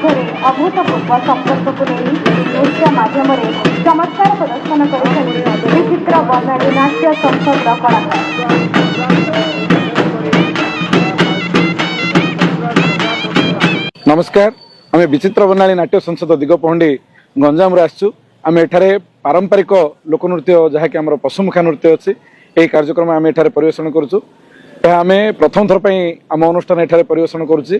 मध्य अभूतपूर्व संपर्क को नहीं नृत्य माध्यम चमत्कार प्रदर्शन कर विचित्र बंगाली नाट्य संसद कलाकार। नमस्कार, आम विचित्र बनाली नाट्य संसद दिगपहंडी गंजाम आसचु। आम एठारे पारंपरिक लोकनृत्य जहाँकि आम पशुमुखा नृत्य अच्छी यही कार्यक्रम आम एठारे परिवेषण करुचु। आम प्रथम थर आम अनुष्ठान एठारे परिवेषण करुच्ची।